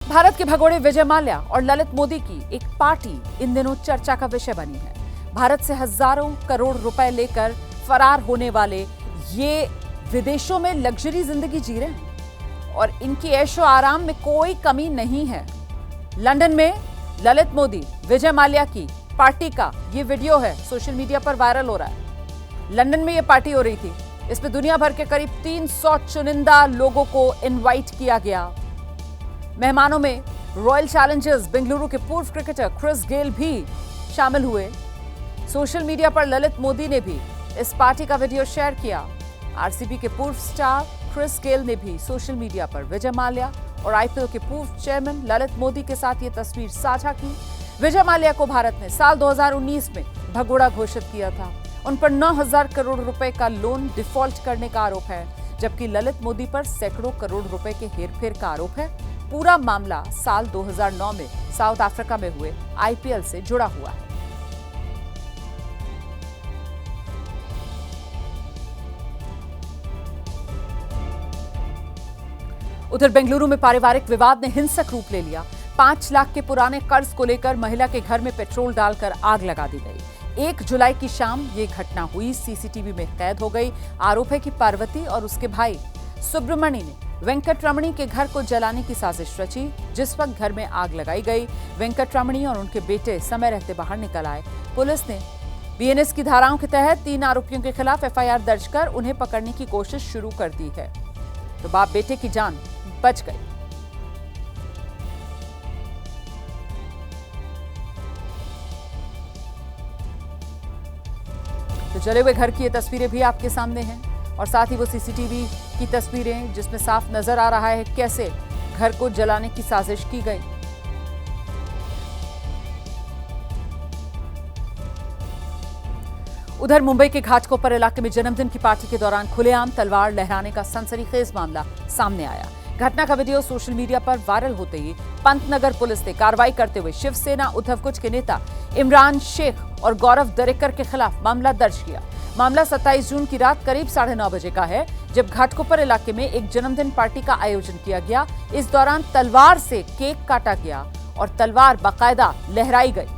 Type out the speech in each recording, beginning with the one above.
भारत के भगोड़े विजय माल्या और ललित मोदी की एक पार्टी इन दिनों चर्चा का विषय बनी है। भारत से हजारों करोड़ रुपए लेकर फरार होने वाले ये विदेशों में लग्जरी जिंदगी जी रहे हैं और इनकी ऐशो आराम में कोई कमी नहीं है। लंदन में ललित मोदी विजय माल्या की पार्टी का ये वीडियो है, सोशल मीडिया पर वायरल हो रहा है। लंदन में ये पार्टी हो रही थी। इसमें दुनिया भर के करीब 300 चुनिंदा लोगों को इनवाइट किया गया। मेहमानों में रॉयल चैलेंजर्स बेंगलुरु के पूर्व क्रिकेटर क्रिस गेल भी शामिल हुए। सोशल मीडिया पर ललित मोदी ने भी इस पार्टी का वीडियो शेयर किया। आरसीबी के पूर्व स्टार क्रिस गेल ने भी सोशल मीडिया पर विजय माल्या और आईपीएल के पूर्व चेयरमैन ललित मोदी के साथ ये तस्वीर साझा की। विजय माल्या को भारत ने साल 2019 में भगोड़ा घोषित किया था। उन पर 9,000 करोड़ रुपए का लोन डिफॉल्ट करने का आरोप है, जबकि ललित मोदी पर सैकड़ों करोड़ रुपए के हेरफेर का आरोप है। पूरा मामला साल 2009 में साउथ अफ्रीका में हुए आईपीएल से जुड़ा हुआ है। उधर बेंगलुरु में पारिवारिक विवाद ने हिंसक रूप ले लिया। 5 लाख के पुराने कर्ज को लेकर महिला के घर में पेट्रोल डालकर आग लगा दी गई। 1 जुलाई की शाम ये घटना हुई, सीसीटीवी में कैद हो गई। आरोप है कि पार्वती और उसके भाई सुब्रमणी ने वेंकटरमणी के घर को जलाने की साजिश रची। जिस वक्त घर में आग लगाई गई, वेंकटरमणी और उनके बेटे समय रहते बाहर निकल आए। पुलिस ने बीएनएस की धाराओं के तहत 3 आरोपियों के खिलाफ एफआईआर दर्ज कर उन्हें पकड़ने की कोशिश शुरू कर दी है। तो बाप बेटे की जान बच गई। तो जले हुए घर की ये तस्वीरें भी आपके सामने हैं और साथ ही वो सीसीटीवी की तस्वीरें जिसमें साफ नजर आ रहा है कैसे घर को जलाने की साजिश की गई। उधर मुंबई के घाटकोपर इलाके में जन्मदिन की पार्टी के दौरान खुलेआम तलवार लहराने का सनसनीखेज मामला सामने आया। घटना का वीडियो सोशल मीडिया पर वायरल होते ही पंतनगर पुलिस ने कार्रवाई करते हुए शिवसेना उद्धव कूच के नेता इमरान शेख और गौरव दरेकर के खिलाफ मामला दर्ज किया। मामला 27 जून की रात करीब 9:30 बजे का है, जब घाटकोपर इलाके में एक जन्मदिन पार्टी का आयोजन किया गया। इस दौरान तलवार से केक काटा गया और तलवार बाकायदा लहराई गई।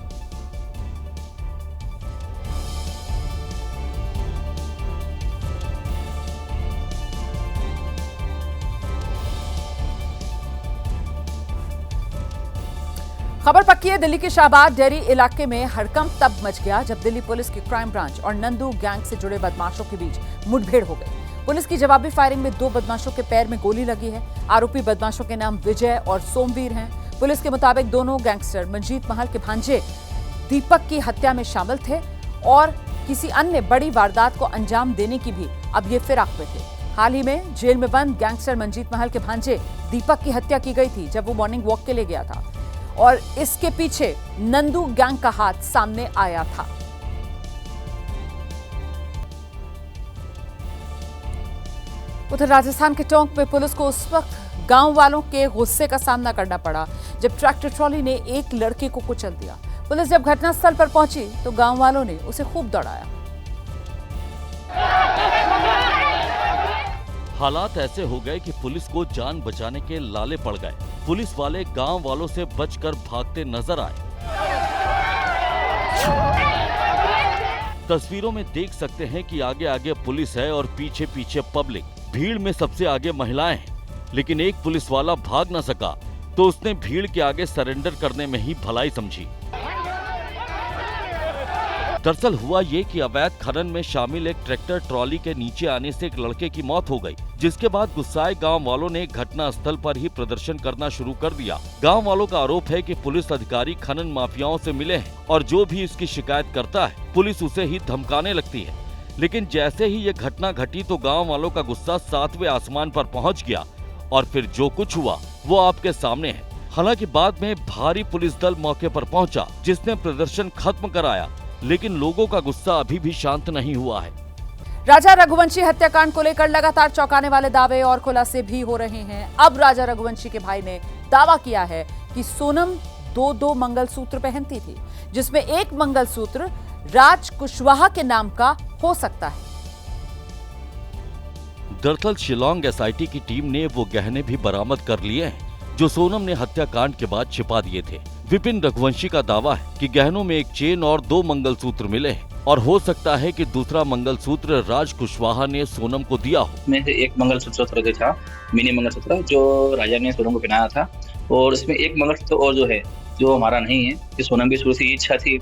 खबर पक्की है, दिल्ली के शाहबाद डेयरी इलाके में हड़कंप तब मच गया जब दिल्ली पुलिस की क्राइम ब्रांच और नंदू गैंग से जुड़े बदमाशों के बीच मुठभेड़ हो गई। पुलिस की जवाबी फायरिंग में 2 बदमाशों के पैर में गोली लगी है। आरोपी बदमाशों के नाम विजय और सोमवीर हैं। पुलिस के मुताबिक दोनों गैंगस्टर मंजीत महल के भांजे दीपक की हत्या में शामिल थे और किसी अन्य बड़ी वारदात को अंजाम देने की भी अब ये फिराक में थे। हाल ही में जेल में बंद गैंगस्टर मंजीत महल के भांजे दीपक की हत्या की गई थी जब वो मॉर्निंग वॉक के लिए गया था और इसके पीछे नंदू गैंग का हाथ सामने आया था। उधर राजस्थान के टोंक में पुलिस को उस वक्त गांव वालों के गुस्से का सामना करना पड़ा जब ट्रैक्टर ट्रॉली ने एक लड़के को कुचल दिया। पुलिस जब घटनास्थल पर पहुंची तो गांव वालों ने उसे खूब दौड़ाया। हालात ऐसे हो गए कि पुलिस को जान बचाने के लाले पड़ गए। पुलिस वाले गांव वालों से बचकर भागते नजर आए। तस्वीरों में देख सकते हैं कि आगे आगे पुलिस है और पीछे पीछे पब्लिक। भीड़ में सबसे आगे महिलाएं हैं, लेकिन एक पुलिस वाला भाग न सका तो उसने भीड़ के आगे सरेंडर करने में ही भलाई समझी। दरअसल हुआ ये कि अवैध खनन में शामिल एक ट्रैक्टर ट्रॉली के नीचे आने से एक लड़के की मौत हो गई, जिसके बाद गुस्साए गांव वालों ने घटना स्थल पर ही प्रदर्शन करना शुरू कर दिया। गांव वालों का आरोप है कि पुलिस अधिकारी खनन माफियाओं से मिले हैं और जो भी इसकी शिकायत करता है पुलिस उसे ही धमकाने लगती है। लेकिन जैसे ही ये घटना घटी तो गाँव वालों का गुस्सा 7वें आसमान पर पहुँच गया और फिर जो कुछ हुआ वो आपके सामने है। हालांकि बाद में भारी पुलिस दल मौके पर पहुंचा जिसने प्रदर्शन खत्म कराया, लेकिन लोगों का गुस्सा अभी भी शांत नहीं हुआ है। राजा रघुवंशी हत्याकांड को लेकर लगातार चौंकाने वाले दावे और खुलासे भी हो रहे हैं। अब राजा रघुवंशी के भाई ने दावा किया है कि सोनम 2 मंगलसूत्र पहनती थी, जिसमें एक मंगलसूत्र राज कुशवाहा के नाम का हो सकता है। दरअसल शिलोंग एसआईटी की टीम ने वो गहने भी बरामद कर लिए हैं जो सोनम ने हत्याकांड के बाद छिपा दिए थे। विपिन रघुवंशी का दावा है कि गहनों में एक चेन और 2 मंगलसूत्र मिले हैं और हो सकता है कि दूसरा मंगलसूत्र राज कुशवाहा ने सोनम को दिया हो। में से एक मंगलसूत्र जो था, मिनी मंगलसूत्र, जो राजा ने सोनम को पहनाया था, और इसमें एक मंगलसूत्र और जो है, जो हमारा नहीं है, कि सोनम की शुरू से इच्छा थी,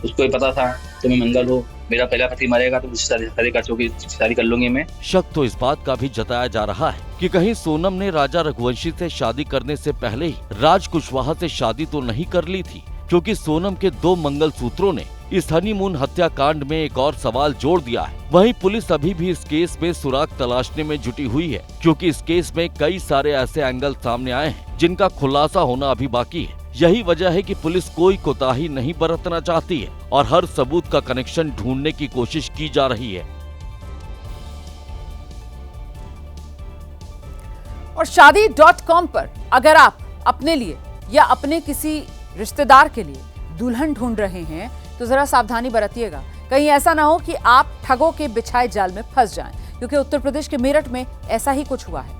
उसको भी पता था तो मैं मंगल हूँ, मेरा पहला पति मरेगा तो शादी कर लूंगी मैं। शक तो इस बात का भी जताया जा रहा है कि कहीं सोनम ने राजा रघुवंशी से शादी करने से पहले ही राज कुशवाहा से शादी तो नहीं कर ली थी, क्योंकि सोनम के 2 मंगलसूत्रों ने इस हनीमून हत्याकांड में एक और सवाल जोड़ दिया है। वहीं पुलिस अभी भी इस केस में सुराग तलाशने में जुटी हुई है, क्योंकि इस केस में कई सारे ऐसे एंगल सामने आए हैं जिनका खुलासा होना अभी बाकी है। यही वजह है कि पुलिस कोई कोताही नहीं बरतना चाहती है और हर सबूत का कनेक्शन ढूंढने की कोशिश की जा रही है। और शादी.com पर अगर आप अपने लिए या अपने किसी रिश्तेदार के लिए दुल्हन ढूंढ रहे हैं तो जरा सावधानी बरतिएगा, कहीं ऐसा ना हो कि आप ठगों के बिछाए जाल में फंस जाएं, क्योंकि उत्तर प्रदेश के मेरठ में ऐसा ही कुछ हुआ है।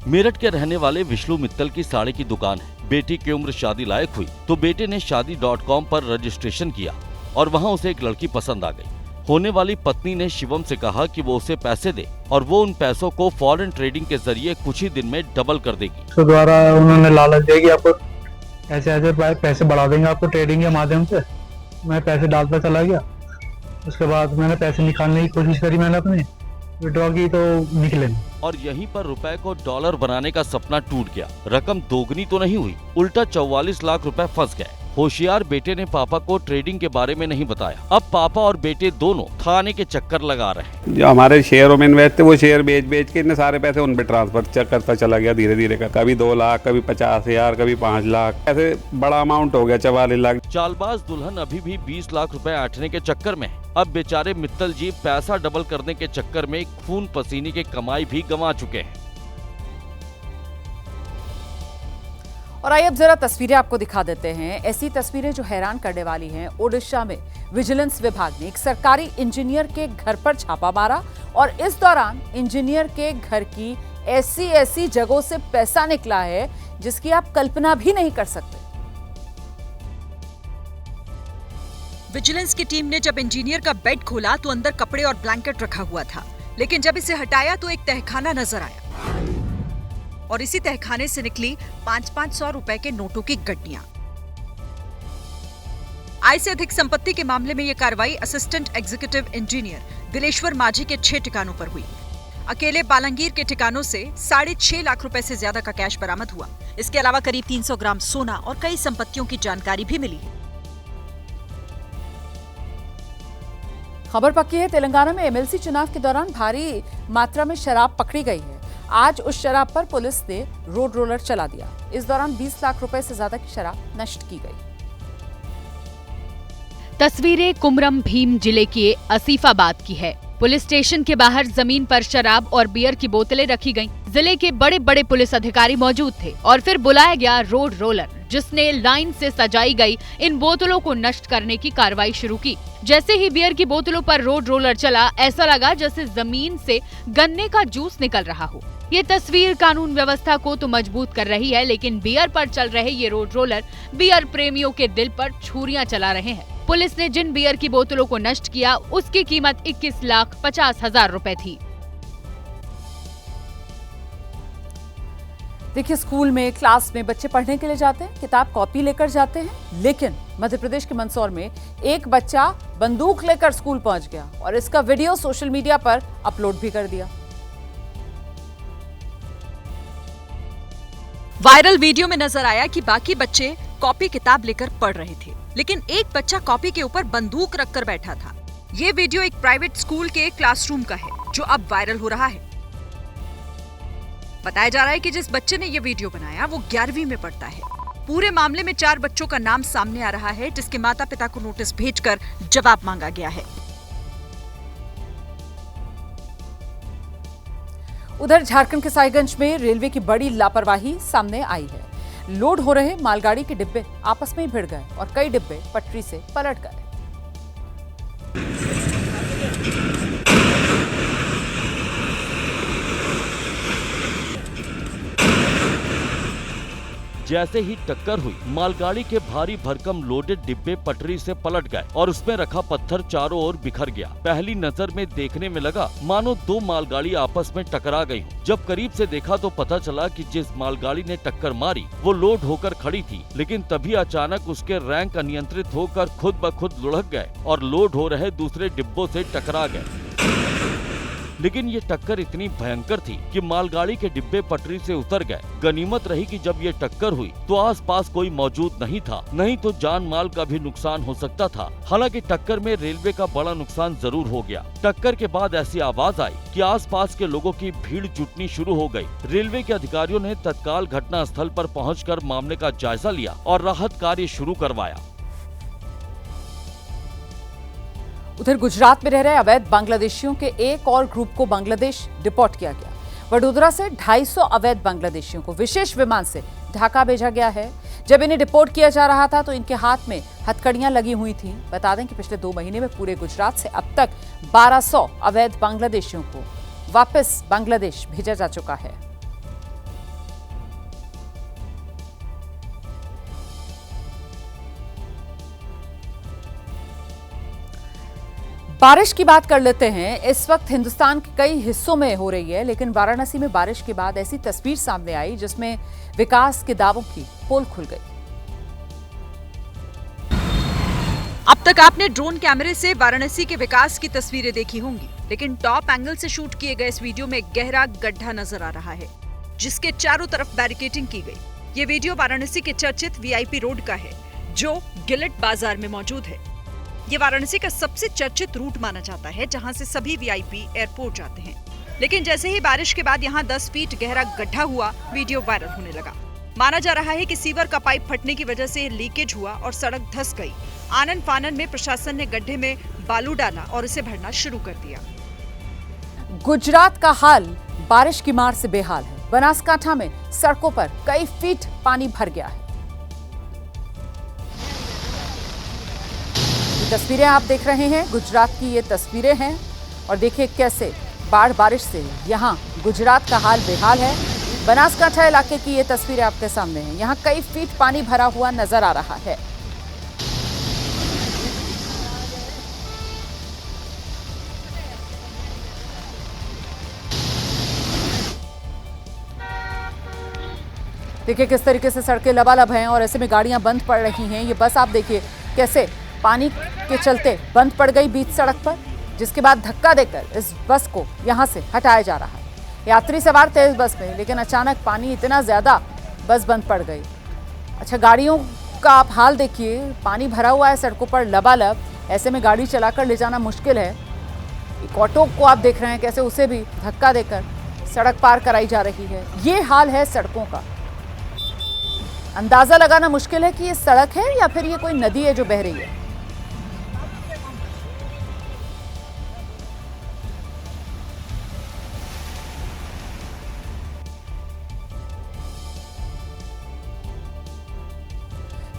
मेरठ के रहने वाले विष्णु मित्तल की साड़ी की दुकान है। बेटी की उम्र शादी लायक हुई तो बेटे ने शादी.com पर रजिस्ट्रेशन किया और वहां उसे एक लड़की पसंद आ गई। होने वाली पत्नी ने शिवम से कहा कि वो उसे पैसे दे और वो उन पैसों को फॉरेन ट्रेडिंग के जरिए कुछ ही दिन में डबल कर देगी। तो द्वारा उन्होंने लालच दिया कि आपको ऐसे पैसे बढ़ा देंगे आपको ट्रेडिंग के माध्यम से। मैं पैसे डालता चला गया, उसके बाद मैंने पैसे निकालने की कोशिश करी, मैंने अपने विड्रॉ की तो निकले नहीं। और यहीं पर रुपए को डॉलर बनाने का सपना टूट गया। रकम दोगुनी तो नहीं हुई, उल्टा 44 लाख रुपए फंस गए। होशियार बेटे ने पापा को ट्रेडिंग के बारे में नहीं बताया। अब पापा और बेटे दोनों थाने के चक्कर लगा रहे हैं। जो हमारे शेयरों में इन्वेस्ट थे वो शेयर बेच के इतने सारे पैसे उन पे ट्रांसफर करता चला गया धीरे धीरे का। कभी 2 लाख, कभी 50,000, कभी 5 लाख, ऐसे बड़ा अमाउंट हो गया 44 लाख। चालबाज दुल्हन अभी भी 20 लाख रुपए ऐंठने के चक्कर में है। अब बेचारे मित्तल जी पैसा डबल करने के चक्कर में खून पसीने की कमाई भी गंवा चुके हैं। और आइए अब जरा तस्वीरें आपको दिखा देते हैं। ऐसी तस्वीरें जो हैरान करने वाली हैं। ओडिशा में विजिलेंस विभाग ने एक सरकारी इंजीनियर के घर पर छापा मारा और इस दौरान इंजीनियर के घर की ऐसी जगहों से पैसा निकला है जिसकी आप कल्पना भी नहीं कर सकते। विजिलेंस की टीम ने जब इंजीनियर का बेड खोला तो अंदर कपड़े और ब्लैंकेट रखा हुआ था, लेकिन जब इसे हटाया तो एक तहखाना नजर आया और इसी तहखाने से निकली 500 रुपए के नोटों की गड्डियां। आय से अधिक संपत्ति के मामले में यह कार्रवाई असिस्टेंट एग्जीक्यूटिव इंजीनियर दिलेश्वर माझी के 6 ठिकानों पर हुई। अकेले बालंगीर के ठिकानों से 6.5 लाख रुपए से ज्यादा का कैश बरामद हुआ। इसके अलावा करीब 300 ग्राम सोना और कई संपत्तियों की जानकारी भी मिली है। खबर पक्की है, तेलंगाना में एमएलसी चुनाव के दौरान भारी मात्रा में शराब पकड़ी गई है। आज उस शराब पर पुलिस ने रोड रोलर चला दिया। इस दौरान 20 लाख रुपए से ज्यादा की शराब नष्ट की गई। तस्वीरें कुमरम भीम जिले के आसिफाबाद की है। पुलिस स्टेशन के बाहर जमीन पर शराब और बियर की बोतलें रखी गईं। जिले के बड़े बड़े पुलिस अधिकारी मौजूद थे और फिर बुलाया गया रोड रोलर, जिसने लाइन से सजाई गई इन बोतलों को नष्ट करने की कार्रवाई शुरू की। जैसे ही बियर की बोतलों पर रोड रोलर चला, ऐसा लगा जैसे जमीन से गन्ने का जूस निकल रहा हो। ये तस्वीर कानून व्यवस्था को तो मजबूत कर रही है, लेकिन बियर पर चल रहे ये रोड रोलर बियर प्रेमियों के दिल पर छुरियां चला रहे हैं। पुलिस ने जिन बियर की बोतलों को नष्ट किया उसकी कीमत 21,50,000 रुपए थी। देखिए, स्कूल में, क्लास में बच्चे पढ़ने के लिए जाते हैं, किताब कॉपी लेकर जाते हैं, लेकिन मध्य प्रदेश के मंदसौर में एक बच्चा बंदूक लेकर स्कूल पहुंच गया और इसका वीडियो सोशल मीडिया पर अपलोड भी कर दिया। वायरल वीडियो में नजर आया कि बाकी बच्चे कॉपी किताब लेकर पढ़ रहे थे, लेकिन एक बच्चा कॉपी के ऊपर बंदूक रखकर बैठा था। ये वीडियो एक प्राइवेट स्कूल के क्लासरूम का है, जो अब वायरल हो रहा है। बताया जा रहा है कि जिस बच्चे ने ये वीडियो बनाया वो 11वीं में पढ़ता है। पूरे मामले में 4 बच्चों का नाम सामने आ रहा है, जिसके माता पिता को नोटिस भेजकर जवाब मांगा गया है। उधर झारखंड के साहिबगंज में रेलवे की बड़ी लापरवाही सामने आई है। लोड हो रहे मालगाड़ी के डिब्बे आपस में ही भिड़ गए और कई डिब्बे पटरी से पलट गए। जैसे ही टक्कर हुई, मालगाड़ी के भारी भरकम लोडेड डिब्बे पटरी से पलट गए और उसमें रखा पत्थर चारों ओर बिखर गया। पहली नजर में देखने में लगा मानो दो मालगाड़ी आपस में टकरा गई हो। जब करीब से देखा तो पता चला कि जिस मालगाड़ी ने टक्कर मारी वो लोड होकर खड़ी थी, लेकिन तभी अचानक उसके रैंक अनियंत्रित होकर खुद ब खुद लुढ़क गए और लोड हो रहे दूसरे डिब्बों से टकरा गए। लेकिन ये टक्कर इतनी भयंकर थी कि मालगाड़ी के डिब्बे पटरी से उतर गए। गनीमत रही कि जब ये टक्कर हुई तो आसपास कोई मौजूद नहीं था, नहीं तो जान माल का भी नुकसान हो सकता था। हालांकि टक्कर में रेलवे का बड़ा नुकसान जरूर हो गया। टक्कर के बाद ऐसी आवाज आई कि आसपास के लोगों की भीड़ जुटनी शुरू हो गई। रेलवे के अधिकारियों ने तत्काल घटना स्थल पर पहुंचकर मामले का जायजा लिया और राहत कार्य शुरू करवाया। उधर गुजरात में रह रहे अवैध बांग्लादेशियों के एक और ग्रुप को बांग्लादेश डिपोर्ट किया गया। वडोदरा से 250 अवैध बांग्लादेशियों को विशेष विमान से ढाका भेजा गया है। जब इन्हें डिपोर्ट किया जा रहा था तो इनके हाथ में हथकड़ियां लगी हुई थी। बता दें कि पिछले 2 महीने में पूरे गुजरात से अब तक 1200 अवैध बांग्लादेशियों को वापस बांग्लादेश भेजा जा चुका है। बारिश की बात कर लेते हैं। इस वक्त हिंदुस्तान के कई हिस्सों में हो रही है, लेकिन वाराणसी में बारिश के बाद ऐसी तस्वीर सामने आई जिसमें विकास के दावों की पोल खुल गई। अब तक आपने ड्रोन कैमरे से वाराणसी के विकास की तस्वीरें देखी होंगी, लेकिन टॉप एंगल से शूट किए गए इस वीडियो में गहरा गड्ढा नजर आ रहा है जिसके चारों तरफ बैरिकेडिंग की गई। ये वीडियो वाराणसी के चर्चित वीआईपी रोड का है जो गिलेट बाजार में मौजूद है। ये वाराणसी का सबसे चर्चित रूट माना जाता है जहां से सभी वीआईपी एयरपोर्ट जाते हैं। लेकिन जैसे ही बारिश के बाद यहां 10 फीट गहरा गड्ढा हुआ, वीडियो वायरल होने लगा। माना जा रहा है कि सीवर का पाइप फटने की वजह से लीकेज हुआ और सड़क धंस गई। आनन फानन में प्रशासन ने गड्ढे में बालू डाला और इसे भरना शुरू कर दिया। गुजरात का हाल बारिश की मार से बेहाल है। बनासकांठा में सड़कों पर कई फीट पानी भर गया है। तस्वीरें आप देख रहे हैं, गुजरात की ये तस्वीरें हैं और देखिए कैसे बारिश से यहाँ गुजरात का हाल बेहाल है। बनासकांठा इलाके की ये तस्वीरें आपके सामने हैं। यहाँ कई फीट पानी भरा हुआ नजर आ रहा है। देखिए किस तरीके से सड़कें लबालब हैं और ऐसे में गाड़ियां बंद पड़ रही हैं। ये बस आप देखिए कैसे पानी के चलते बंद पड़ गई बीच सड़क पर, जिसके बाद धक्का देकर इस बस को यहां से हटाया जा रहा है। यात्री सवार थे इस बस में, लेकिन अचानक पानी इतना ज्यादा बस बंद पड़ गई। अच्छा, गाड़ियों का आप हाल देखिए, पानी भरा हुआ है सड़कों पर लबालब। ऐसे में गाड़ी चलाकर ले जाना मुश्किल है। एक ऑटो को आप देख रहे हैं कैसे उसे भी धक्का देकर सड़क पार कराई जा रही है। ये हाल है सड़कों का। अंदाजा लगाना मुश्किल है कि ये सड़क है या फिर ये कोई नदी है जो बह रही है।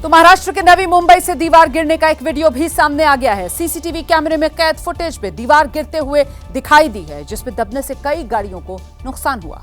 तो महाराष्ट्र के नवी मुंबई से दीवार गिरने का एक वीडियो भी सामने आ गया है। सीसीटीवी कैमरे में कैद फुटेज में दीवार गिरते हुए दिखाई दी है, जिसमें दबने से कई गाड़ियों को नुकसान हुआ।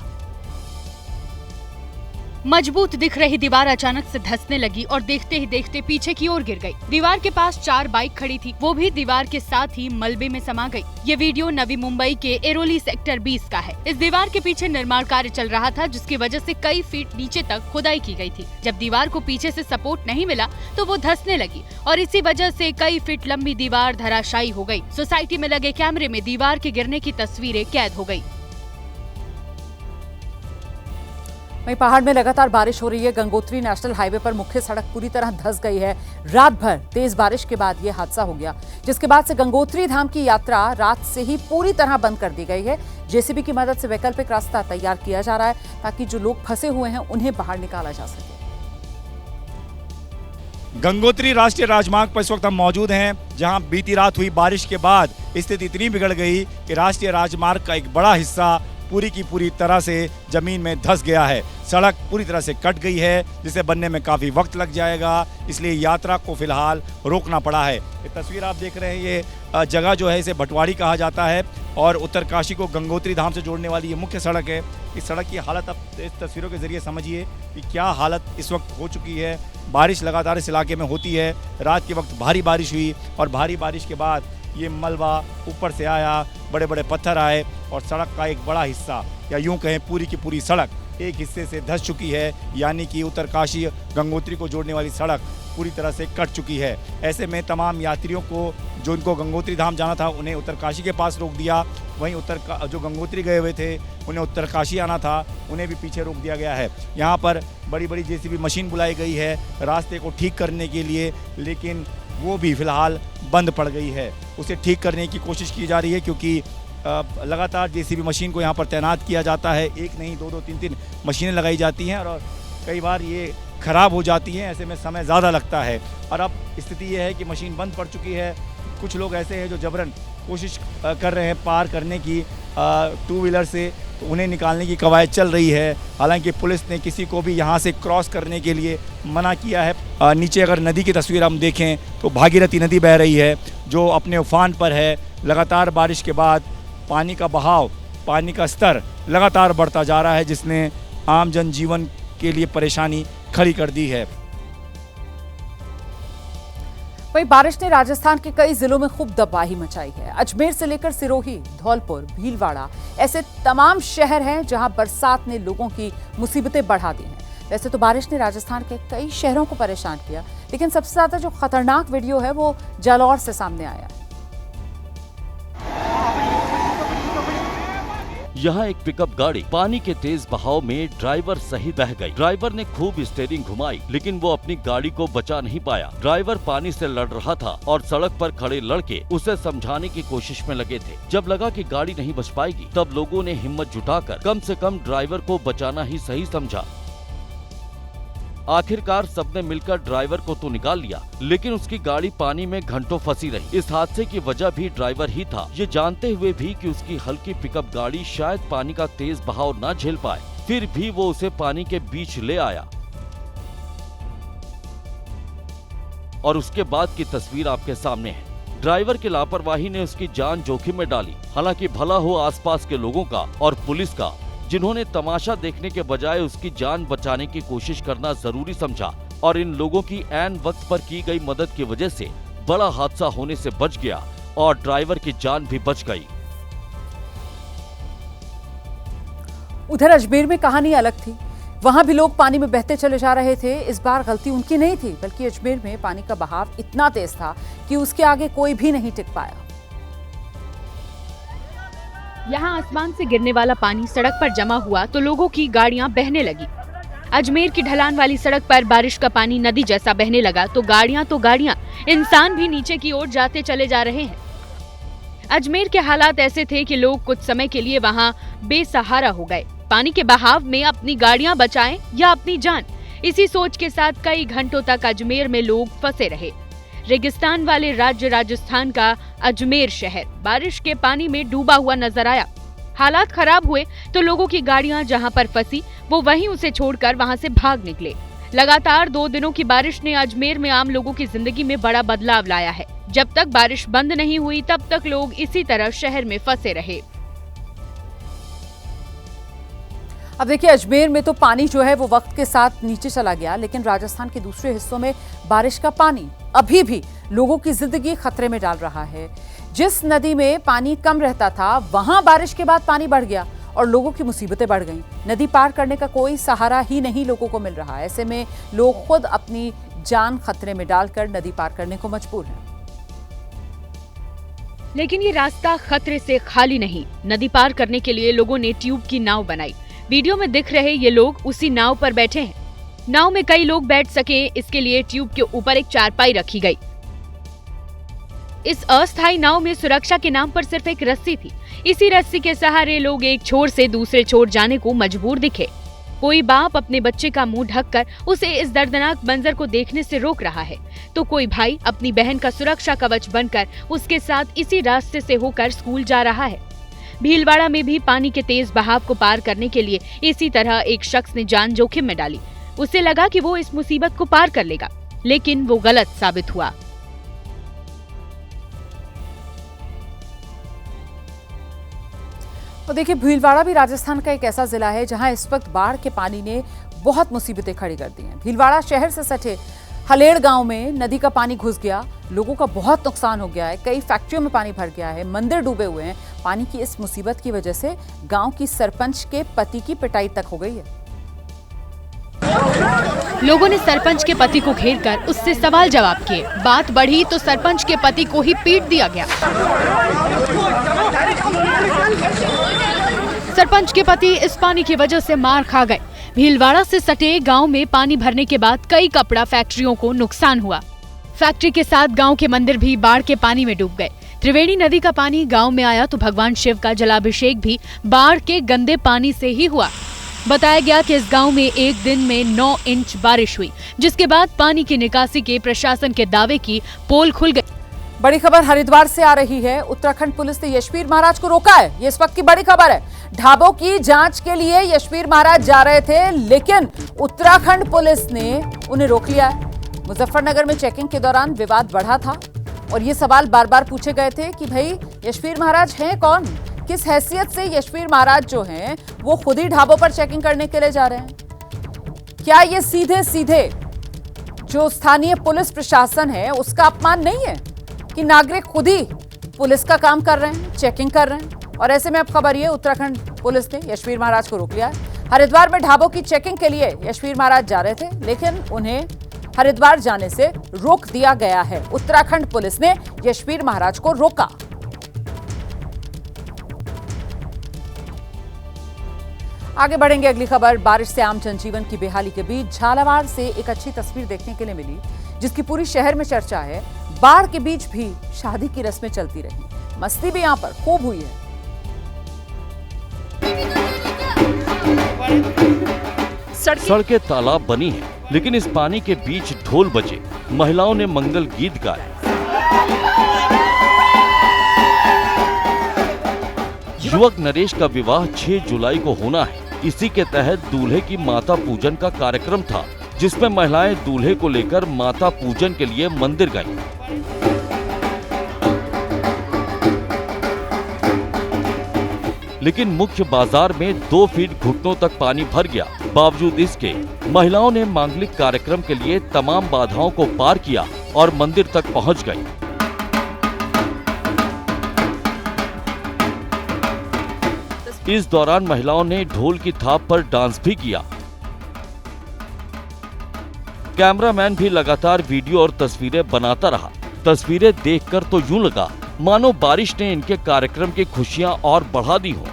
मजबूत दिख रही दीवार अचानक से धंसने लगी और देखते ही देखते पीछे की ओर गिर गई। दीवार के पास 4 बाइक खड़ी थी, वो भी दीवार के साथ ही मलबे में समा गई। ये वीडियो नवी मुंबई के एरोली सेक्टर 20 का है। इस दीवार के पीछे निर्माण कार्य चल रहा था, जिसकी वजह से कई फीट नीचे तक खुदाई की गई थी। जब दीवार को पीछे से सपोर्ट नहीं मिला तो वो धंसने लगी और इसी वजह से कई फीट लंबी दीवार धराशायी हो गई। सोसाइटी में लगे कैमरे में दीवार के गिरने की तस्वीरें कैद हो गई। वहीं पहाड़ में लगातार बारिश हो रही है। गंगोत्री नेशनल हाईवे पर मुख्य सड़क पूरी तरह धंस गई है। रात भर तेज बारिश के बाद यह हादसा हो गया, जिसके बाद से गंगोत्री धाम की यात्रा रात से ही पूरी तरह बंद कर दी गई है। जेसीबी की मदद से वैकल्पिक रास्ता तैयार किया जा रहा है ताकि जो लोग फंसे हुए हैं उन्हें बाहर निकाला जा सके। गंगोत्री राष्ट्रीय राजमार्ग पर इस वक्त हम मौजूद हैं, जहां बीती रात हुई बारिश के बाद स्थिति इतनी बिगड़ गई कि राष्ट्रीय राजमार्ग का एक बड़ा हिस्सा पूरी की पूरी तरह से जमीन में धंस गया है। सड़क पूरी तरह से कट गई है, जिसे बनने में काफ़ी वक्त लग जाएगा, इसलिए यात्रा को फिलहाल रोकना पड़ा है। ये तस्वीर आप देख रहे हैं, ये जगह जो है इसे भटवाड़ी कहा जाता है और उत्तरकाशी को गंगोत्री धाम से जोड़ने वाली ये मुख्य सड़क है। इस सड़क की हालत अब इस तस्वीरों के जरिए समझिए कि क्या हालत इस वक्त हो चुकी है। बारिश लगातार इस इलाके में होती है। रात के वक्त भारी बारिश हुई और भारी बारिश के बाद ये मलबा ऊपर से आया, बड़े बड़े पत्थर आए और सड़क का एक बड़ा हिस्सा या यूं कहें पूरी की पूरी सड़क एक हिस्से से धंस चुकी है, यानी कि उत्तरकाशी गंगोत्री को जोड़ने वाली सड़क पूरी तरह से कट चुकी है। ऐसे में तमाम यात्रियों को जो इनको गंगोत्री धाम जाना था उन्हें उत्तरकाशी के पास रोक दिया, वहीं जो गंगोत्री गए हुए थे उन्हें उत्तरकाशी आना था, उन्हें भी पीछे रोक दिया गया है। यहाँ पर बड़ी बड़ी जेसीबी मशीन बुलाई गई है रास्ते को ठीक करने के लिए, लेकिन वो भी फ़िलहाल बंद पड़ गई है। उसे ठीक करने की कोशिश की जा रही है क्योंकि लगातार जेसीबी मशीन को यहाँ पर तैनात किया जाता है। एक नहीं, दो दो तीन तीन मशीनें लगाई जाती हैं और कई बार ये ख़राब हो जाती हैं, ऐसे में समय ज़्यादा लगता है। और अब स्थिति ये है कि मशीन बंद पड़ चुकी है। कुछ लोग ऐसे हैं जो जबरन कोशिश कर रहे हैं पार करने की टू व्हीलर से, तो उन्हें निकालने की कवायद चल रही है। हालांकि पुलिस ने किसी को भी यहाँ से क्रॉस करने के लिए मना किया है। नीचे अगर नदी की तस्वीर हम देखें तो भागीरथी नदी बह रही है जो अपने उफान पर है। लगातार बारिश के बाद पानी का बहाव, पानी का स्तर लगातार बढ़ता जा रहा है, जिसने आम जनजीवन के लिए परेशानी खड़ी कर दी है। वहीं बारिश ने राजस्थान के कई जिलों में खूब तबाही मचाई है। अजमेर से लेकर सिरोही, धौलपुर, भीलवाड़ा ऐसे तमाम शहर हैं जहां बरसात ने लोगों की मुसीबतें बढ़ा दी हैं। वैसे तो बारिश ने राजस्थान के कई शहरों को परेशान किया, लेकिन सबसे ज्यादा जो खतरनाक वीडियो है वो जालौर से सामने आया। यहाँ एक पिकअप गाड़ी पानी के तेज बहाव में ड्राइवर सहित बह गई। ड्राइवर ने खूब स्टीयरिंग घुमाई, लेकिन वो अपनी गाड़ी को बचा नहीं पाया। ड्राइवर पानी से लड़ रहा था और सड़क पर खड़े लड़के उसे समझाने की कोशिश में लगे थे। जब लगा कि गाड़ी नहीं बच पाएगी, तब लोगों ने हिम्मत जुटाकर कम से कम ड्राइवर को बचाना ही सही समझा। आखिरकार सबने मिलकर ड्राइवर को तो निकाल लिया, लेकिन उसकी गाड़ी पानी में घंटों फंसी रही। इस हादसे की वजह भी ड्राइवर ही था, ये जानते हुए भी कि उसकी हल्की पिकअप गाड़ी शायद पानी का तेज बहाव न झेल पाए, फिर भी वो उसे पानी के बीच ले आया। और उसके बाद की तस्वीर आपके सामने है। ड्राइवर की लापरवाही ने उसकी जान जोखिम में डाली। हालांकि भला हो आसपास के लोगों का और पुलिस का, जिन्होंने तमाशा देखने के बजाय उसकी जान बचाने की कोशिश करना जरूरी समझा, और इन लोगों की ऐन वक्त पर की गई मदद की वजह से बड़ा हादसा होने से बच गया और ड्राइवर की जान भी बच गई। उधर अजमेर में कहानी अलग थी। वहां भी लोग पानी में बहते चले जा रहे थे। इस बार गलती उनकी नहीं थी, बल्कि अजमेर में पानी का बहाव इतना तेज था कि उसके आगे कोई भी नहीं टिक पाया। यहाँ आसमान से गिरने वाला पानी सड़क पर जमा हुआ तो लोगों की गाड़ियां बहने लगी। अजमेर की ढलान वाली सड़क पर बारिश का पानी नदी जैसा बहने लगा तो गाड़ियां इंसान भी नीचे की ओर जाते चले जा रहे हैं। अजमेर के हालात ऐसे थे कि लोग कुछ समय के लिए वहां बेसहारा हो गए। पानी के बहाव में अपनी गाड़ियां बचाएं या अपनी जान, इसी सोच के साथ कई घंटों तक अजमेर में लोग फंसे रहे। रेगिस्तान वाले राज्य राजस्थान का अजमेर शहर बारिश के पानी में डूबा हुआ नजर आया। हालात खराब हुए तो लोगों की गाड़ियां जहां पर फंसी वो वहीं उसे छोड़कर वहां से भाग निकले। लगातार 2 दिनों की बारिश ने अजमेर में आम लोगों की जिंदगी में बड़ा बदलाव लाया है। जब तक बारिश बंद नहीं हुई तब तक लोग इसी तरह शहर में फंसे रहे। अब देखिए, अजमेर में तो पानी जो है वो वक्त के साथ नीचे चला गया, लेकिन राजस्थान के दूसरे हिस्सों में बारिश का पानी अभी भी लोगों की जिंदगी खतरे में डाल रहा है। जिस नदी में पानी कम रहता था वहां बारिश के बाद पानी बढ़ गया और लोगों की मुसीबतें बढ़ गईं। नदी पार करने का कोई सहारा ही नहीं लोगों को मिल रहा। ऐसे में लोग खुद अपनी जान खतरे में डालकर नदी पार करने को मजबूर हैं। लेकिन ये रास्ता खतरे से खाली नहीं। नदी पार करने के लिए लोगों ने ट्यूब की नाव बनाई। वीडियो में दिख रहे ये लोग उसी नाव पर बैठे हैं। नाव में कई लोग बैठ सके इसके लिए ट्यूब के ऊपर एक चारपाई रखी गई। इस अस्थायी नाव में सुरक्षा के नाम पर सिर्फ एक रस्सी थी। इसी रस्सी के सहारे लोग एक छोर से दूसरे छोर जाने को मजबूर दिखे। कोई बाप अपने बच्चे का मुंह ढककर उसे इस दर्दनाक मंजर को देखने से रोक रहा है, तो कोई भाई अपनी बहन का सुरक्षा कवच बनकर उसके साथ इसी रास्ते से होकर स्कूल जा रहा है। भीलवाड़ा में भी पानी के तेज बहाव को पार करने के लिए इसी तरह एक शख्स ने जान जोखिम में डाली। उसे लगा कि वो इस मुसीबत को पार कर लेगा, लेकिन वो गलत साबित हुआ। और देखिए, भीलवाड़ा भी राजस्थान का एक ऐसा जिला है जहां इस वक्त बाढ़ के पानी ने बहुत मुसीबतें खड़ी कर दी हैं। भीलवाड़ा शहर से सटे हलेड़ गांव में नदी का पानी घुस गया, लोगों का बहुत नुकसान हो गया है, कई फैक्ट्रियों में पानी भर गया है, मंदिर डूबे हुए हैं। पानी की इस मुसीबत की वजह से गांव की सरपंच के पति की पिटाई तक हो गई है। लोगों ने सरपंच के पति को घेरकर उससे सवाल जवाब किए। बात बढ़ी तो सरपंच के पति को ही पीट दिया गया। सरपंच के पति इस पानी की वजह से मार खा गए। भीलवाड़ा से सटे गांव में पानी भरने के बाद कई कपड़ा फैक्ट्रियों को नुकसान हुआ। फैक्ट्री के साथ गांव के मंदिर भी बाढ़ के पानी में डूब गए। त्रिवेणी नदी का पानी गांव में आया तो भगवान शिव का जलाभिषेक भी बाढ़ के गंदे पानी से ही हुआ। बताया गया कि इस गांव में एक दिन में 9 इंच बारिश हुई, जिसके बाद पानी की निकासी के प्रशासन के दावे की पोल खुल गई। बड़ी खबर हरिद्वार से आ रही है। उत्तराखंड पुलिस ने यशवीर महाराज को रोका है, ये इस वक्त की बड़ी खबर है। ढाबों की जांच के लिए यशवीर महाराज जा रहे थे, लेकिन उत्तराखंड पुलिस ने उन्हें रोक लिया है। मुजफ्फरनगर में चेकिंग के दौरान विवाद बढ़ा था और ये सवाल बार बार पूछे गए थे कि भाई यशवीर महाराज हैं कौन, किस हैसियत से यशवीर महाराज जो हैं वो खुद ही ढाबों पर चेकिंग करने के लिए जा रहे हैं। क्या ये सीधे सीधे जो स्थानीय पुलिस प्रशासन है उसका अपमान नहीं है कि नागरिक खुद ही पुलिस का काम कर रहे हैं, चेकिंग कर रहे हैं? और ऐसे में अब खबर ये, उत्तराखंड पुलिस ने यशवीर महाराज को रोक लिया है। हरिद्वार में ढाबों की चेकिंग के लिए यशवीर महाराज जा रहे थे, लेकिन उन्हें हरिद्वार जाने से रोक दिया गया है। उत्तराखंड पुलिस ने यशवीर महाराज को रोका। आगे बढ़ेंगे, अगली खबर। बारिश से आम जनजीवन की बेहाली के बीच झालावाड़ से एक अच्छी तस्वीर देखने के लिए मिली, जिसकी पूरी शहर में चर्चा है। बाढ़ के बीच भी शादी की रस्में चलती रही, मस्ती भी यहां पर खूब हुई है। सड़कें तालाब बनी हैं, लेकिन इस पानी के बीच ढोल बजे, महिलाओं ने मंगल गीत गाए। युवक नरेश का विवाह 6 जुलाई को होना है। इसी के तहत दूल्हे की माता पूजन का कार्यक्रम था, जिसमें महिलाएं दूल्हे को लेकर माता पूजन के लिए मंदिर गईं। लेकिन मुख्य बाजार में 2 फीट घुटनों तक पानी भर गया। बावजूद इसके महिलाओं ने मांगलिक कार्यक्रम के लिए तमाम बाधाओं को पार किया और मंदिर तक पहुंच गई। इस दौरान महिलाओं ने ढोल की थाप पर डांस भी किया। कैमरामैन भी लगातार वीडियो और तस्वीरें बनाता रहा। तस्वीरें देखकर तो यूं लगा मानो बारिश ने इनके कार्यक्रम की खुशियां और बढ़ा दी हो।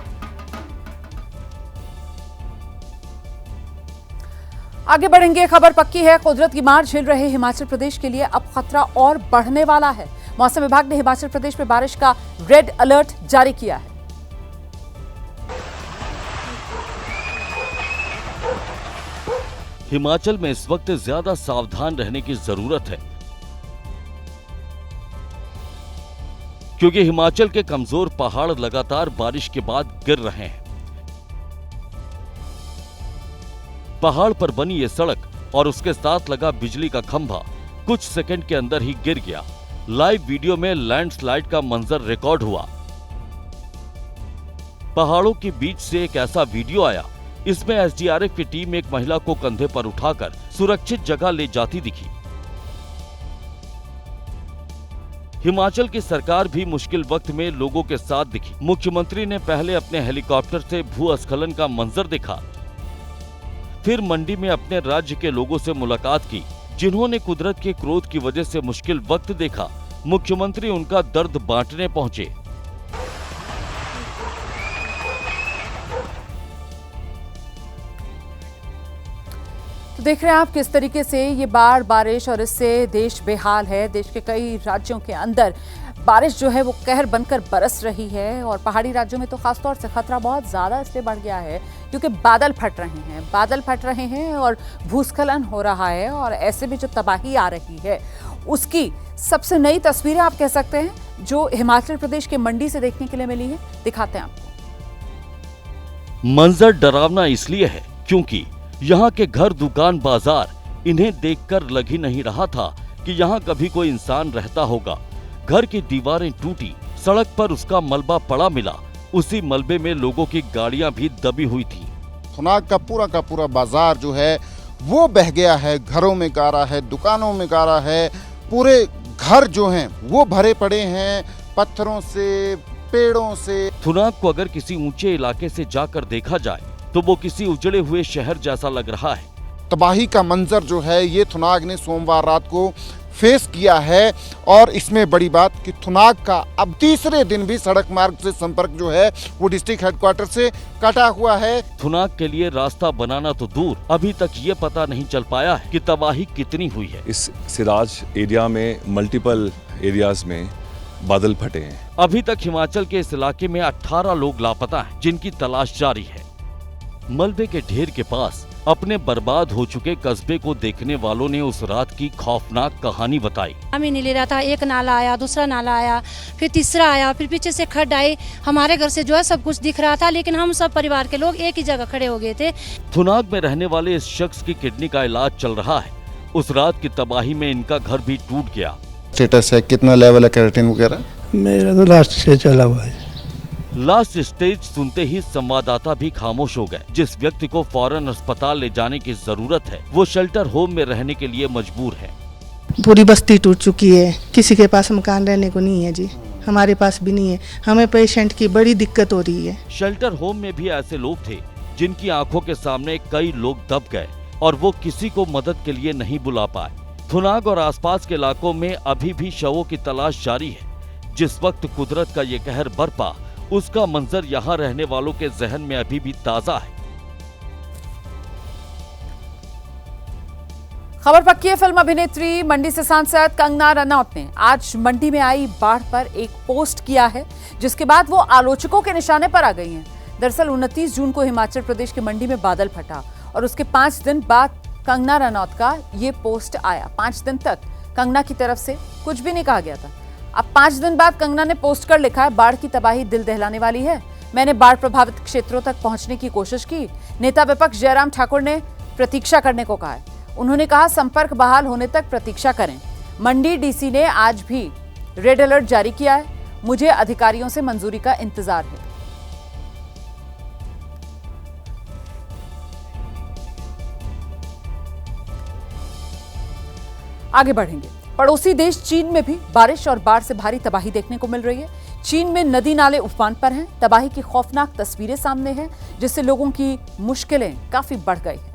आगे बढ़ेंगे, खबर पक्की है। कुदरत की मार झेल रहे हिमाचल प्रदेश के लिए अब खतरा और बढ़ने वाला है। मौसम विभाग ने हिमाचल प्रदेश में बारिश का रेड अलर्ट जारी किया है। हिमाचल में इस वक्त ज्यादा सावधान रहने की जरूरत है, क्योंकि हिमाचल के कमजोर पहाड़ लगातार बारिश के बाद गिर रहे हैं। पहाड़ पर बनी ये सड़क और उसके साथ लगा बिजली का खंभा कुछ सेकंड के अंदर ही गिर गया। लाइव वीडियो में लैंडस्लाइड का मंजर रिकॉर्ड हुआ। पहाड़ों के बीच से एक ऐसा वीडियो आया, इसमें एसडीआरएफ की टीम एक महिला को कंधे पर उठाकर सुरक्षित जगह ले जाती दिखी। हिमाचल की सरकार भी मुश्किल वक्त में लोगों के साथ दिखी। मुख्यमंत्री ने पहले अपने हेलीकॉप्टर से भूस्खलन का मंजर देखा, फिर मंडी में अपने राज्य के लोगों से मुलाकात की, जिन्होंने कुदरत के क्रोध की वजह से मुश्किल वक्त देखा। मुख्यमंत्री उनका दर्द बांटने पहुंचे। तो देख रहे हैं आप किस तरीके से ये बाढ़, बारिश और इससे देश बेहाल है। देश के कई राज्यों के अंदर बारिश जो है वो कहर बनकर बरस रही है और पहाड़ी राज्यों में तो खासतौर से खतरा बहुत ज़्यादा इसलिए बढ़ गया है क्योंकि बादल फट रहे हैं और भूस्खलन हो रहा है। और ऐसे में जो तबाही आ रही है उसकी सबसे नई तस्वीरें आप कह सकते हैं जो हिमाचल प्रदेश के मंडी से देखने के लिए मिली है, दिखाते हैं आपको। मंजर डरावना इसलिए है क्योंकि यहाँ के घर, दुकान, बाजार इन्हें देखकर लग ही नहीं रहा था कि यहाँ कभी कोई इंसान रहता होगा। घर की दीवारें टूटी, सड़क पर उसका मलबा पड़ा मिला, उसी मलबे में लोगों की गाड़ियां भी दबी हुई थी। थुनाग का पूरा बाजार जो है वो बह गया है, घरों में गारा है, दुकानों में गारा है, पूरे घर जो हैं वो भरे पड़े हैं पत्थरों से, पेड़ों से। थुनाग को अगर किसी ऊंचे इलाके से जाकर देखा जाए तो वो किसी उजड़े हुए शहर जैसा लग रहा है। तबाही का मंजर जो है ये थुनाग ने सोमवार रात को फेस किया है और इसमें बड़ी बात कि थुनाग का अब तीसरे दिन भी सड़क मार्ग से संपर्क जो है वो डिस्ट्रिक्ट हेडक्वार्टर से कटा हुआ है। थुनाग के लिए रास्ता बनाना तो दूर, अभी तक ये पता नहीं चल पाया है कि तबाही कितनी हुई है। इस सिराज एरिया में मल्टीपल एरियाज में बादल फटे हैं। अभी तक हिमाचल के इस इलाके में 18 लोग लापता हैं, जिनकी तलाश जारी है। मलबे के ढेर के पास अपने बर्बाद हो चुके कस्बे को देखने वालों ने उस रात की खौफनाक कहानी बताई। हमें नहीं ले रहा था, एक नाला आया, दूसरा नाला आया, फिर तीसरा आया, फिर पीछे से खड्ड आई। हमारे घर से जो है सब कुछ दिख रहा था, लेकिन हम सब परिवार के लोग एक ही जगह खड़े हो गए थे। थुनाग में रहने वाले इस शख्स की किडनी का इलाज चल रहा है। उस रात की तबाही में इनका घर भी टूट गया। स्टेटस है, कितना लेवल है केराटिन वगैरह? मेरा तो लास्ट स्टेज चला हुआ है। लास्ट स्टेज सुनते ही संवाददाता भी खामोश हो गए। जिस व्यक्ति को फौरन अस्पताल ले जाने की जरूरत है वो शेल्टर होम में रहने के लिए मजबूर है। पूरी बस्ती टूट चुकी है, किसी के पास मकान रहने को नहीं है जी, हमारे पास भी नहीं है। हमें पेशेंट की बड़ी दिक्कत हो रही है। शेल्टर होम में भी ऐसे लोग थे जिनकी आंखों के सामने कई लोग दब गए और वो किसी को मदद के लिए नहीं बुला पाए। थुनाग और आसपास के इलाकों में अभी भी शवों की तलाश जारी है। जिस वक्त कुदरत का ये कहर बरपा, उसका मंजर यहाँ रहने वालों के जहन में अभी भी ताजा है। खबर पक्की है। फिल्म अभिनेत्री मंडी से सांसद कंगना रनौत ने आज मंडी में आई बाढ़ पर एक पोस्ट किया है, जिसके बाद वो आलोचकों के निशाने पर आ गई हैं। दरअसल 29 जून को हिमाचल प्रदेश के मंडी में बादल फटा और उसके 5 दिन बाद कंगना रनौत का ये पोस्ट आया। 5 दिन तक कंगना की तरफ से कुछ भी नहीं कहा गया था। अब 5 दिन बाद कंगना ने पोस्ट कर लिखा है, बाढ़ की तबाही दिल दहलाने वाली है। मैंने बाढ़ प्रभावित क्षेत्रों तक पहुंचने की कोशिश की। नेता विपक्ष जयराम ठाकुर ने प्रतीक्षा करने को कहा है। उन्होंने कहा संपर्क बहाल होने तक प्रतीक्षा करें। मंडी डीसी ने आज भी रेड अलर्ट जारी किया है। मुझे अधिकारियों से मंजूरी का इंतजार है। आगे बढ़ेंगे। पड़ोसी देश चीन में भी बारिश और बाढ़ से भारी तबाही देखने को मिल रही है। चीन में नदी नाले उफान पर हैं। तबाही की खौफनाक तस्वीरें सामने हैं, जिससे लोगों की मुश्किलें काफी बढ़ गई हैं।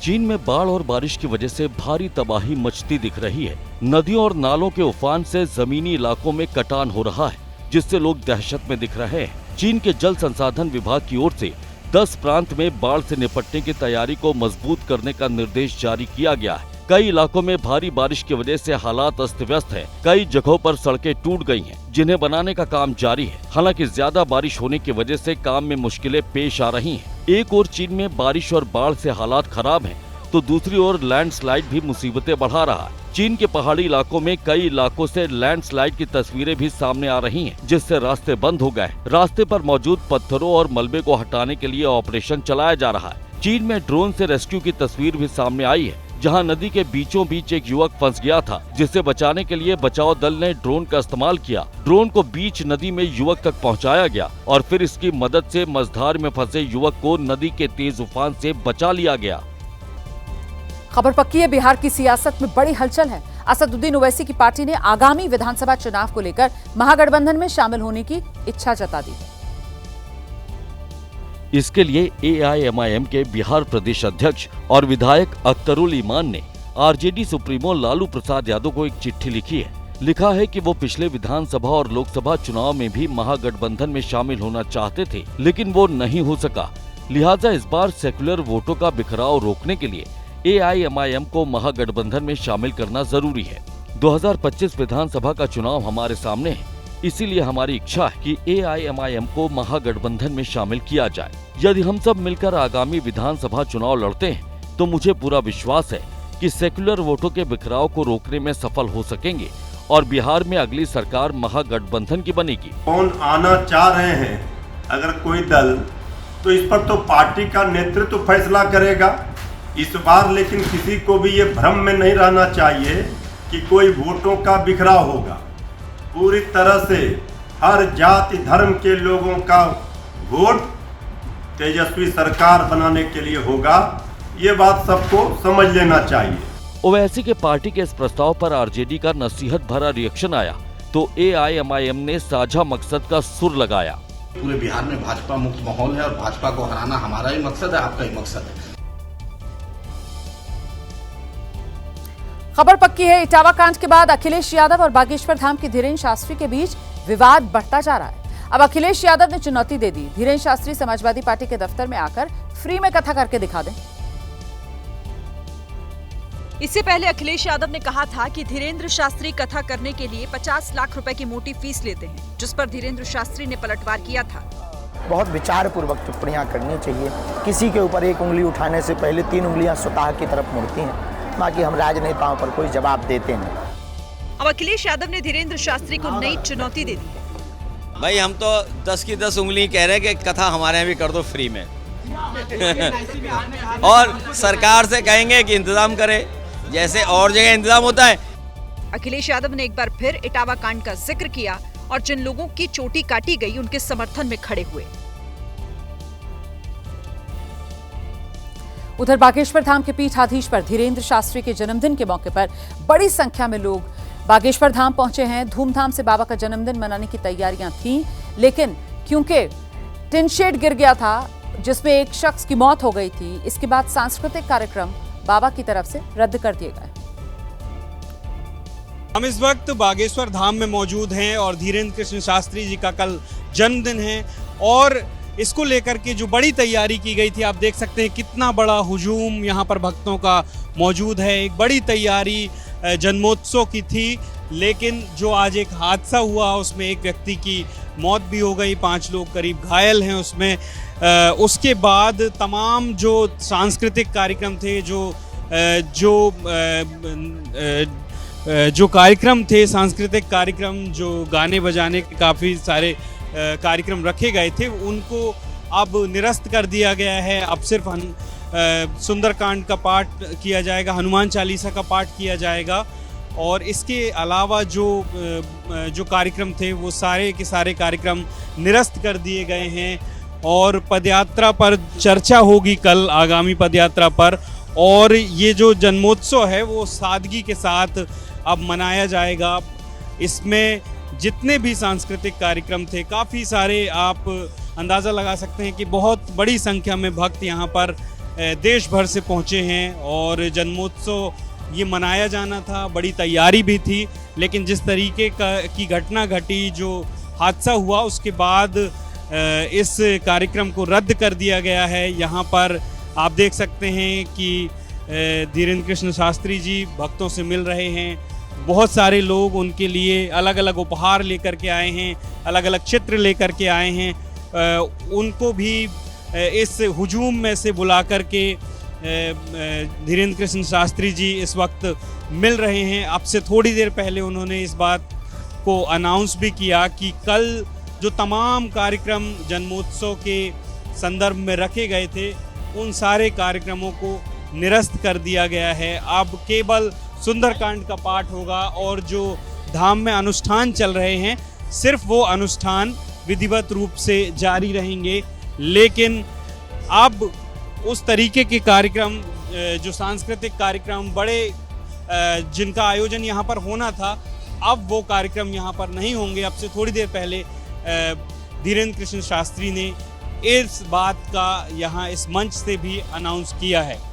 चीन में बाढ़ और बारिश की वजह से भारी तबाही मचती दिख रही है। नदियों और नालों के उफान से जमीनी इलाकों में कटान हो रहा है, जिससे लोग दहशत में दिख रहे हैं। चीन के जल संसाधन विभाग की ओर से 10 प्रांत में बाढ़ से निपटने की तैयारी को मजबूत करने का निर्देश जारी किया गया है। कई इलाकों में भारी बारिश की वजह से हालात अस्त व्यस्त है। कई जगहों पर सड़कें टूट गई हैं, जिन्हें बनाने का काम जारी है। हालांकि ज्यादा बारिश होने की वजह से काम में मुश्किलें पेश आ रही हैं। एक ओर चीन में बारिश और बाढ़ से हालात खराब हैं, तो दूसरी ओर लैंडस्लाइड भी मुसीबतें बढ़ा रहा है। चीन के पहाड़ी इलाकों में कई इलाकों से लैंडस्लाइड की तस्वीरें भी सामने आ रही हैं, जिससे रास्ते बंद हो गए। रास्ते पर मौजूद पत्थरों और मलबे को हटाने के लिए ऑपरेशन चलाया जा रहा है। चीन में ड्रोन से रेस्क्यू की तस्वीर भी सामने आई है, जहां नदी के बीचों बीच एक युवक फंस गया था, जिसे बचाने के लिए बचाव दल ने ड्रोन का इस्तेमाल किया। ड्रोन को बीच नदी में युवक तक पहुंचाया गया और फिर इसकी मदद से मझधार में फंसे युवक को नदी के तेज उफान से बचा लिया गया। खबर पक्की है। बिहार की सियासत में बड़ी हलचल है। असदुद्दीन ओवैसी की पार्टी ने आगामी विधानसभा चुनाव को लेकर महागठबंधन में शामिल होने की इच्छा जता दी है। इसके लिए AIMIM के बिहार प्रदेश अध्यक्ष और विधायक अख्तरुल ईमान ने RJD सुप्रीमो लालू प्रसाद यादव को एक चिट्ठी लिखी है। लिखा है कि वो पिछले विधानसभा और लोकसभा चुनाव में भी महागठबंधन में शामिल होना चाहते थे, लेकिन वो नहीं हो सका। लिहाजा इस बार सेक्युलर वोटों का बिखराव रोकने के लिए AIMIM को महागठबंधन में शामिल करना जरूरी है। 2025 विधानसभा का चुनाव हमारे सामने है, इसीलिए हमारी इच्छा है कि AIMIM को महागठबंधन में शामिल किया जाए। यदि हम सब मिलकर आगामी विधानसभा चुनाव लड़ते हैं तो मुझे पूरा विश्वास है कि सेक्युलर वोटों के बिखराव को रोकने में सफल हो सकेंगे और बिहार में अगली सरकार महागठबंधन की बनेगी। कौन आना चाह रहे हैं अगर कोई दल, तो इस पर तो पार्टी का नेतृत्व फैसला करेगा। इस बार लेकिन किसी को भी ये भ्रम में नहीं रहना चाहिए कि कोई वोटों का बिखराव होगा। पूरी तरह से हर जाति धर्म के लोगों का वोट तेजस्वी सरकार बनाने के लिए होगा, ये बात सबको समझ लेना चाहिए। ओवैसी के पार्टी के इस प्रस्ताव पर आरजेडी का नसीहत भरा रिएक्शन आया तो एआईएमआईएम ने साझा मकसद का सुर लगाया। पूरे बिहार में भाजपा मुक्त माहौल है और भाजपा को हराना हमारा ही मकसद है, आपका ही मकसद है। खबर पक्की है, इटावा कांड के बाद अखिलेश यादव और बागेश्वर धाम के धीरेन्द्र शास्त्री के बीच विवाद बढ़ता जा रहा है। अब अखिलेश यादव ने चुनौती दे दी, धीरेन्द्र शास्त्री समाजवादी पार्टी के दफ्तर में आकर फ्री में कथा करके दिखा दें। इससे पहले अखिलेश यादव ने कहा था कि धीरेन्द्र शास्त्री कथा करने के लिए 50 लाख रुपए की मोटी फीस लेते हैं, जिस पर धीरेन्द्र शास्त्री ने पलटवार किया था। बहुत विचार पूर्वक टिप्पणियां करनी चाहिए। किसी के ऊपर एक उंगली उठाने से पहले 3 उंगलियां स्वतः की तरफ मुड़ती हैं। बाकी हम राजनेताओं पर कोई जवाब देते नहीं। अब अखिलेश यादव ने धीरेन्द्र शास्त्री को नई चुनौती दे दी है। भाई हम तो 10 की 10 उंगली कह रहे हैं कि कथा हमारे यहाँ भी कर दो फ्री में और सरकार से कहेंगे कि इंतजाम करे जैसे और जगह इंतजाम होता है। अखिलेश यादव ने एक बार फिर इटावा कांड का जिक्र किया और जिन लोगों की चोटी काटी गई उनके समर्थन में खड़े हुए। उधर बागेश्वर धाम के पीठाधीश पर धीरेन्द्र शास्त्री के जन्मदिन के मौके पर बड़ी संख्या में लोग बागेश्वर धाम पहुंचे हैं। धूमधाम से बाबा का जन्मदिन मनाने की तैयारियां थीं, लेकिन क्योंकि टिन शेड गिर गया था जिसमें एक शख्स की मौत हो गई थी, इसके बाद सांस्कृतिक कार्यक्रम बाबा की तरफ से रद्द कर दिए गए। हम इस वक्त बागेश्वर धाम में मौजूद हैं और धीरेन्द्र कृष्ण शास्त्री जी का कल जन्मदिन है और इसको लेकर के जो बड़ी तैयारी की गई थी, आप देख सकते हैं कितना बड़ा हुजूम यहाँ पर भक्तों का मौजूद है। एक बड़ी तैयारी जन्मोत्सव की थी, लेकिन जो आज एक हादसा हुआ उसमें एक व्यक्ति की मौत भी हो गई, 5 लोग करीब घायल हैं उसमें। उसके बाद तमाम जो सांस्कृतिक कार्यक्रम थे, जो कार्यक्रम थे, सांस्कृतिक कार्यक्रम, जो गाने बजाने के काफ़ी सारे कार्यक्रम रखे गए थे, उनको अब निरस्त कर दिया गया है। अब सिर्फ सुंदरकांड का पाठ किया जाएगा, हनुमान चालीसा का पाठ किया जाएगा और इसके अलावा जो कार्यक्रम थे वो सारे के सारे कार्यक्रम निरस्त कर दिए गए हैं। और पदयात्रा पर चर्चा होगी कल, आगामी पदयात्रा पर, और ये जो जन्मोत्सव है वो सादगी के साथ अब मनाया जाएगा। इसमें जितने भी सांस्कृतिक कार्यक्रम थे, काफ़ी सारे, आप अंदाज़ा लगा सकते हैं कि बहुत बड़ी संख्या में भक्त यहाँ पर देश भर से पहुँचे हैं और जन्मोत्सव ये मनाया जाना था, बड़ी तैयारी भी थी। लेकिन जिस तरीके की घटना घटी, जो हादसा हुआ, उसके बाद इस कार्यक्रम को रद्द कर दिया गया है। यहाँ पर आप देख सकते हैं कि धीरेन्द्र कृष्ण शास्त्री जी भक्तों से मिल रहे हैं। बहुत सारे लोग उनके लिए अलग अलग उपहार लेकर के आए हैं, अलग अलग चित्र लेकर के आए हैं। उनको भी इस हुजूम में से बुला कर के धीरेन्द्र कृष्ण शास्त्री जी इस वक्त मिल रहे हैं। अब से थोड़ी देर पहले उन्होंने इस बात को अनाउंस भी किया कि कल जो तमाम कार्यक्रम जन्मोत्सव के संदर्भ में रखे गए थे, उन सारे कार्यक्रमों को निरस्त कर दिया गया है। अब केवल सुंदरकांड का पाठ होगा और जो धाम में अनुष्ठान चल रहे हैं, सिर्फ वो अनुष्ठान विधिवत रूप से जारी रहेंगे। लेकिन अब उस तरीके के कार्यक्रम, जो सांस्कृतिक कार्यक्रम बड़े जिनका आयोजन यहाँ पर होना था, अब वो कार्यक्रम यहाँ पर नहीं होंगे। अब से थोड़ी देर पहले धीरेन्द्र कृष्ण शास्त्री ने इस बात का यहाँ इस मंच से भी अनाउंस किया है।